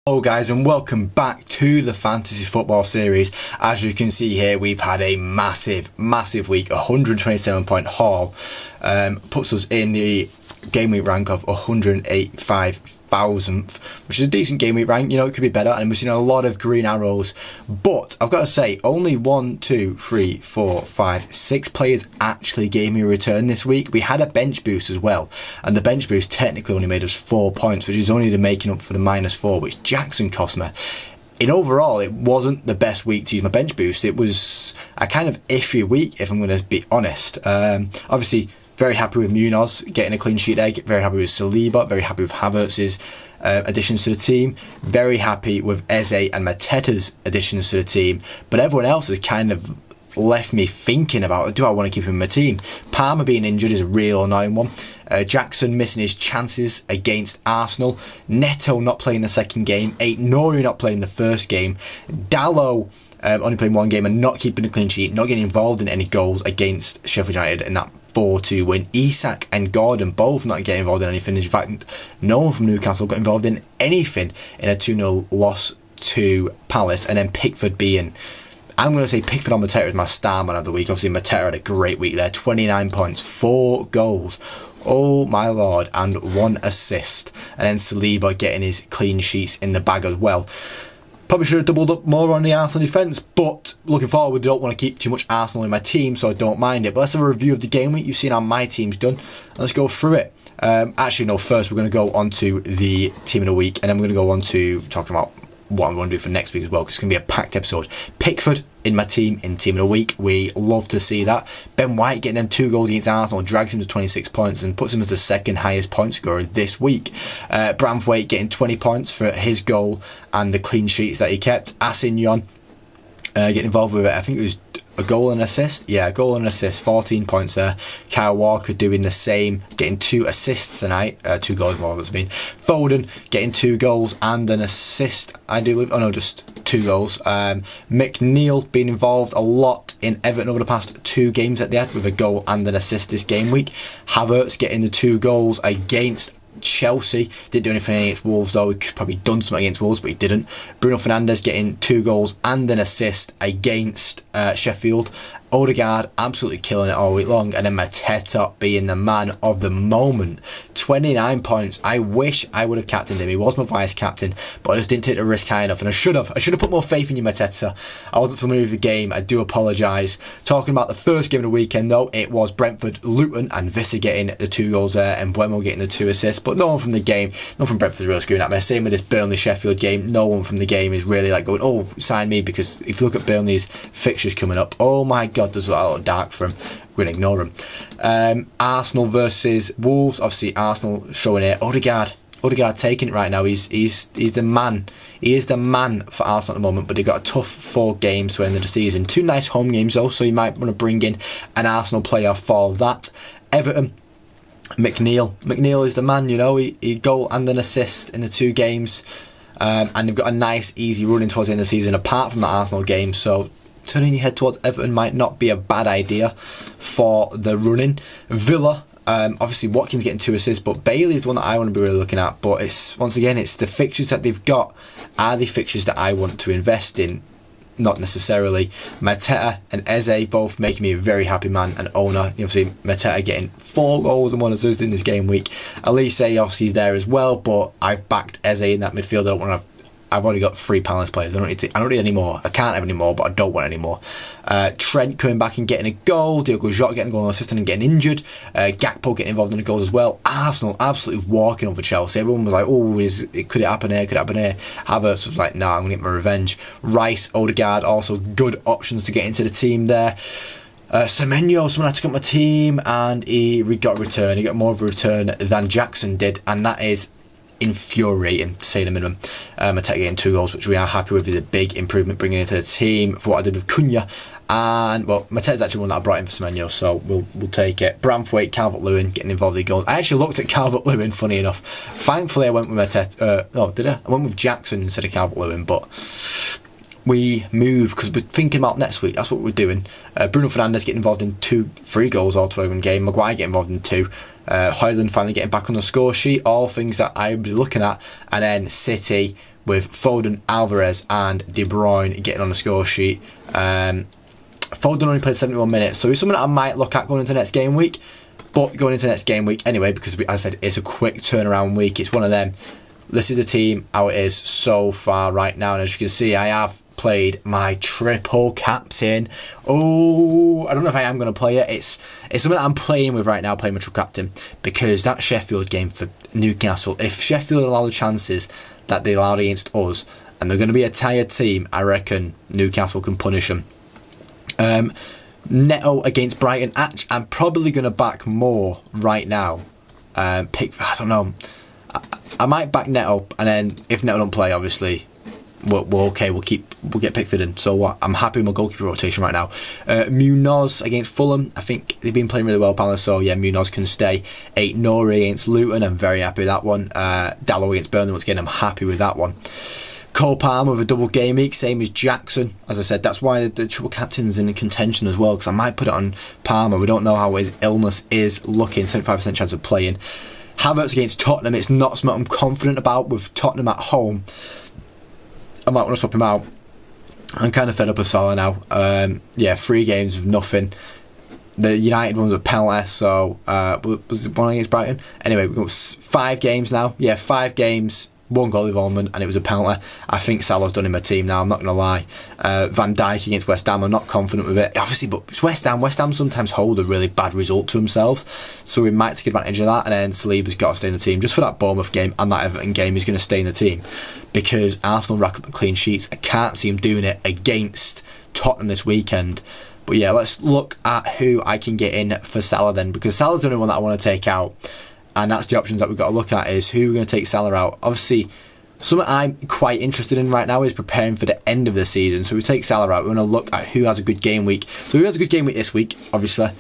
Hello guys, and welcome back to the Fantasy Football Series. As you can see here, we've had a massive week. 127 point haul puts us in the game week rank of 185,000th, which is a decent game week rank. You know, it could be better, and we've seen a lot of green arrows, but I've got to say, only 6 players actually gave me a return this week. We had a bench boost as well, and the bench boost technically only made us 4 points, which is only the making up for the -4 which Jackson cost me. In overall, it wasn't the best week to use my bench boost. It was a kind of iffy week, if I'm going to be honest. Obviously, very happy with Munoz getting a clean sheet egg. Very happy with Saliba. Very happy with Havertz's additions to the team. Very happy with Eze and Mateta's additions to the team. But everyone else has kind of left me thinking about, do I want to keep him in my team? Palmer being injured is a real annoying one. Jackson missing his chances against Arsenal. Neto not playing the second game. Nori not playing the first game. Dallo only playing one game and not keeping a clean sheet, not getting involved in any goals against Sheffield United in that 4-2 win. Isak and Gordon both not getting involved in anything. In fact, no one from Newcastle got involved in anything in a 2-0 loss to Palace. And then Pickford being, I'm going to say Pickford on Mateta is my star man of the week. Obviously Mateta had a great week there. 29 points, 4 goals. Oh my lord, and 1 assist. And then Saliba getting his clean sheets in the bag as well. Probably should have doubled up more on the Arsenal defence, but looking forward, I don't want to keep too much Arsenal in my team, so I don't mind it. But let's have a review of the game week. You've seen how my team's done. Let's go through it. Actually, no, first we're going to go on to the team of the week, and then we're going to go on to talking about what I'm going to do for next week as well, because it's going to be a packed episode. Pickford in my team, in team of the week. We love to see that. Ben White getting them 2 goals against Arsenal drags him to 26 points and puts him as the second highest point scorer this week. Branthwaite getting 20 points for his goal and the clean sheets that he kept. Asignon getting involved with it. I think it was a goal and assist. Yeah, a goal and assist, 14 points there. Kyle Walker doing the same, getting 2 assists tonight. 2 goals more, that's been. Foden getting 2 goals and an assist, I do believe. Oh no, just 2 goals. McNeil being involved a lot in Everton over the past 2 games at the end with a goal and an assist this game week. Havertz getting the 2 goals against Chelsea. Didn't do anything against Wolves though. He could probably done something against Wolves, but he didn't. Bruno Fernandes getting 2 goals and an assist against Sheffield. Odegaard absolutely killing it all week long, and then Mateta being the man of the moment. 29 points. I wish I would have captained him. He was my vice captain, but I just didn't take the risk high enough, and I should have put more faith in you, Mateta. I wasn't familiar with the game. I do apologise. Talking about the first game of the weekend though, it was Brentford Luton, and Visser getting the 2 goals there and Buemo getting the 2 assists, but no one from the game, no one from Brentford is really screwing at me. Same with this Burnley Sheffield game. No one from the game is really like going, oh, sign me, because if you look at Burnley's fixtures coming up, oh my god, there's a lot dark for him. We're going to ignore him. Arsenal versus Wolves. Obviously Arsenal showing it. Odegaard taking it right now. He's the man. He is the man for Arsenal at the moment, but they've got a tough 4 games to end of the season. 2 nice home games though, so you might want to bring in an Arsenal player for that. Everton, McNeil is the man, you know. He goal and an assist in the 2 games, and they've got a nice easy running towards the end of the season apart from the Arsenal game, so turning your head towards Everton might not be a bad idea for the running. Villa, obviously Watkins getting 2 assists, but Bailey is the one that I want to be really looking at. But it's, once again, it's the fixtures that they've got are the fixtures that I want to invest in, not necessarily. Mateta and Eze both making me a very happy man and owner. Obviously Mateta getting 4 goals and 1 assist in this game week. Elise obviously is there as well, but I've backed Eze in that midfield. I don't want to have, I've already got 3 Palace players. I don't need any more. I can't have any more, but I don't want any more. Trent coming back and getting a goal. Diogo Jota getting a goal and assist and getting injured. Gakpo getting involved in the goals as well. Arsenal absolutely walking over Chelsea. Everyone was like, oh, could it happen here? Could it happen here? Havertz was like, nah, I'm going to get my revenge. Rice, Odegaard, also good options to get into the team there. Semenyo, someone I took up my team, and he got a return. He got more of a return than Jackson did, and that is infuriating, to say the minimum. Mateta getting 2 goals, which we are happy with, is a big improvement bringing into the team for what I did with Cunha. And well, Mateta's actually one that I brought in for Semenyo, so we'll take it. Branthwaite, Calvert-Lewin getting involved in goals. I actually looked at Calvert-Lewin, funny enough. Thankfully I went with Mateta. No, did I? I went with Jackson instead of Calvert-Lewin, but we move because we're thinking about next week. That's what we're doing. Bruno Fernandes getting involved in 3 goals altogether in game. Maguire getting involved in 2. Højlund finally getting back on the score sheet. All things that I would be looking at. And then City with Foden, Alvarez and De Bruyne getting on the score sheet. Foden only played 71 minutes, so it's something that I might look at going into next game week. But going into next game week anyway, because as I said, it's a quick turnaround week. It's one of them. This is the team how it is so far right now, and as you can see, I have played my triple captain. Oh, I don't know if I am going to play it. It's something that I'm playing with right now, playing my triple captain, because that Sheffield game for Newcastle, if Sheffield allow the chances that they allowed against us, and they're going to be a tired team, I reckon Newcastle can punish them. Neto against Brighton. I'm probably going to back more right now. I don't know. I might back Neto, and then if Neto don't play, obviously, we'll get Pickford in. So what? I'm happy with my goalkeeper rotation right now. Munoz against Fulham. I think they've been playing really well, Palace. So yeah, Munoz can stay. Nori against Luton. I'm very happy with that one. Dallow against Burnley. Once again, I'm happy with that one. Cole Palmer with a double game week, same as Jackson. As I said, that's why the triple captain's in contention as well, because I might put it on Palmer. We don't know how his illness is looking. 75% chance of playing. Havertz against Tottenham. It's not something I'm confident about with Tottenham at home. I might want to swap him out. I'm kind of fed up with Salah now. 3 games with nothing. The United one was a penalty, so was it one against Brighton? Anyway, we've got 5 games now. Yeah, 5 games. 1 goal involvement, and it was a penalty. I think Salah's done in my team now, I'm not going to lie. Van Dijk against West Ham, I'm not confident with it. Obviously, but it's West Ham. West Ham sometimes hold a really bad result to themselves, so we might take advantage of that, and then Saliba's got to stay in the team. Just for that Bournemouth game and that Everton game, he's going to stay in the team, because Arsenal rack up the clean sheets. I can't see him doing it against Tottenham this weekend. But yeah, let's look at who I can get in for Salah then, because Salah's the only one that I want to take out. And that's the options that we've got to look at, is who we're going to take Salah out. Obviously, something I'm quite interested in right now is preparing for the end of the season. So we take Salah out. We're going to look at who has a good game week. So who has a good game week this week, obviously.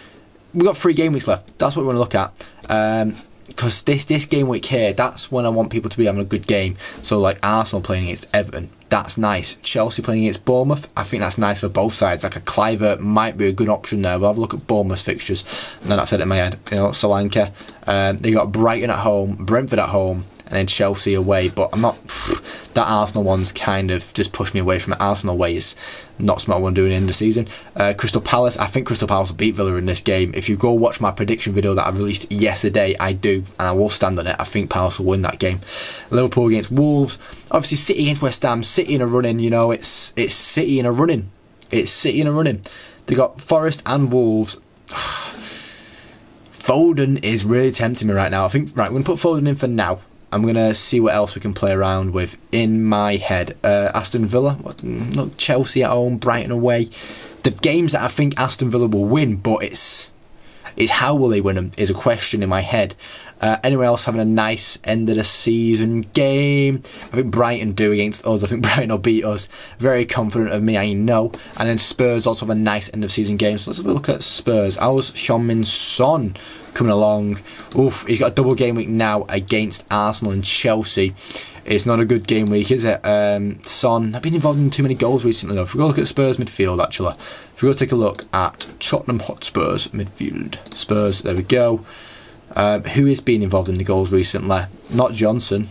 We've got 3 game weeks left. That's what we want to look at. Because this game week here, that's when I want people to be having a good game. So like Arsenal playing against Everton, that's nice. Chelsea playing against Bournemouth, I think that's nice for both sides. Like a Clivert might be a good option there. We'll have a look at Bournemouth's fixtures, and then I've said it in my head. Solanke. They got Brighton at home, Brentford at home, and then Chelsea away. But I'm not. That Arsenal one's kind of just pushed me away from it. Arsenal away is not smart one doing in the season. Crystal Palace. I think Crystal Palace will beat Villa in this game. If you go watch my prediction video that I released yesterday, I do, and I will stand on it. I think Palace will win that game. Liverpool against Wolves. Obviously, City against West Ham. City in a running. You know, it's City in a running. It's City in a running. They got Forest and Wolves. Foden is really tempting me right now. I think, right, I'm going to put Foden in for now. I'm going to see what else we can play around with in my head. Aston Villa, look, Chelsea at home, Brighton away. The games that I think Aston Villa will win, but it's how will they win them is a question in my head. Anyone else having a nice end of the season game? I think Brighton do against us. I think Brighton will beat us. Very confident of me, I know. And then Spurs also have a nice end of season game. So let's have a look at Spurs. How's Heung-min Son coming along? Oof, he's got a double game week now against Arsenal and Chelsea. It's not a good game week, is it? Son, I've been involved in too many goals recently though. If we go look at Spurs midfield, actually. If we go take a look at Tottenham Hotspur's midfield. Spurs, there we go. Who is being involved in the goals recently? Not Johnson.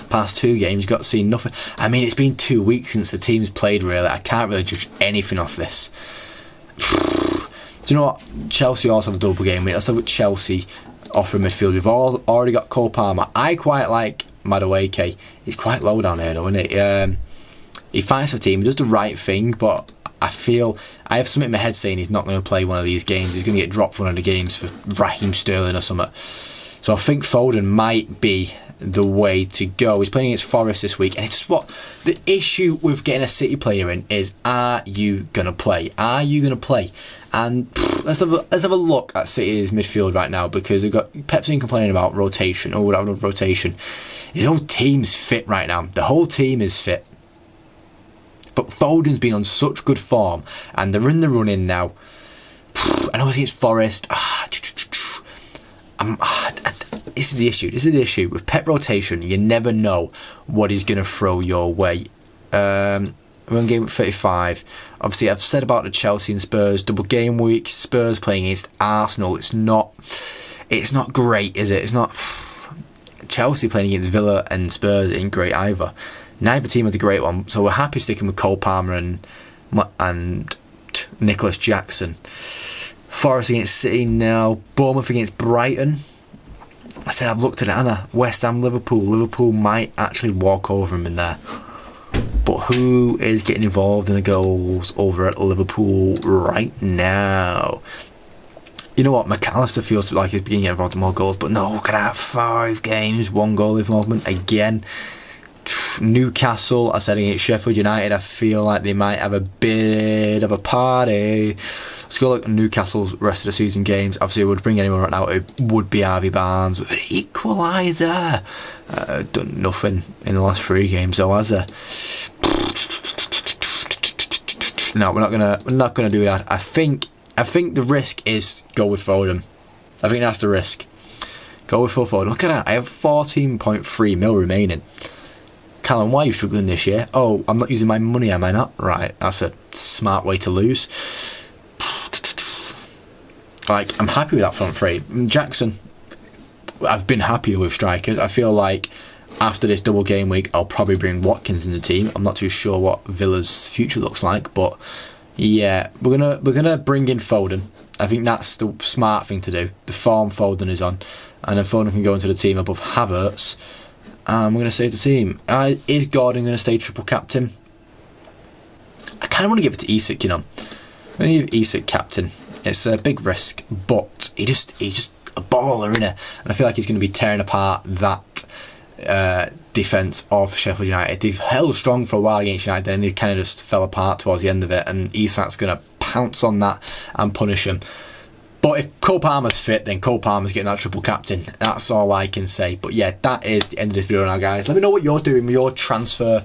Past 2 games, you've got to see nothing. I mean, it's been 2 weeks since the team's played, really. I can't really judge anything off this. Do you know what? Chelsea also have a double game week. Let's look at Chelsea offering midfield. We've already got Cole Palmer. I quite like Madueke. He's quite low down here, though, isn't he? He fights the team, he does the right thing, but I feel I have something in my head saying he's not going to play one of these games. He's going to get dropped for one of the games for Raheem Sterling or something. So I think Foden might be the way to go. He's playing against Forest this week, and it's just what the issue with getting a City player in is: are you going to play? Are you going to play? And let's have a look at City's midfield right now, because we've got Pep's been complaining about rotation. Oh, without rotation, his whole team's fit right now. The whole team is fit. But Foden's been on such good form, and they're in the running now. And obviously it's Forest. This is the issue. This is the issue with Pep rotation. You never know what he's going to throw your way. We're on game week 35. Obviously, I've said about the Chelsea and Spurs double game week. Spurs playing against Arsenal. It's not great, is it? It's not. Chelsea playing against Villa and Spurs ain't great either. Neither team has a great one, so we're happy sticking with Cole Palmer and Nicholas Jackson. Forest against City now. Bournemouth against Brighton. I said I've looked at it, Anna. West Ham, Liverpool. Liverpool might actually walk over them in there. But who is getting involved in the goals over at Liverpool right now? You know what? McAllister feels like he's beginning to get involved in more goals, but no, can I have 5 games, 1 goal involvement again? Newcastle, I said against Sheffield United, I feel like they might have a bit of a party. Let's go look at Newcastle's rest of the season games. Obviously, it would bring anyone right now. It would be Harvey Barnes with an equaliser. Done nothing in the last 3 games, though, has he? No, we're not gonna do that. I think the risk is go with Foden. I think that's the risk. Go with Phil Foden. Look at that. I have 14.3 mil remaining. Callum, why are you struggling this year? Oh, I'm not using my money, am I not? Right, that's a smart way to lose. Like, I'm happy with that front three. Jackson, I've been happier with strikers. I feel like after this double game week, I'll probably bring Watkins in the team. I'm not too sure what Villa's future looks like, but yeah, we're gonna bring in Foden. I think that's the smart thing to do. The form Foden is on, and then Foden can go into the team above Havertz. And we're going to save the team. Is Gordon going to stay triple captain? I kind of want to give it to Isak, you know. I'm going to give Isak captain. It's a big risk, but he's just a baller, isn't he? And I feel like he's going to be tearing apart that defence of Sheffield United. They've held strong for a while against United, then it kind of just fell apart towards the end of it, and Isak's going to pounce on that and punish him. But if Cole Palmer's fit, then Cole Palmer's getting that triple captain. That's all I can say. But yeah, that is the end of this video now, guys. Let me know what you're doing with your transfer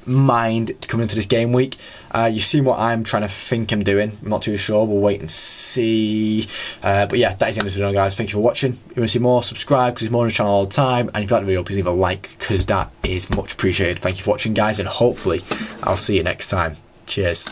mind coming into this game week. You've seen what I'm trying to think I'm doing. I'm not too sure. We'll wait and see. But yeah, that is the end of this video, guys. Thank you for watching. If you want to see more, subscribe, because there's more on the channel all the time. And if you like the video, please leave a like, because that is much appreciated. Thank you for watching, guys, and hopefully I'll see you next time. Cheers.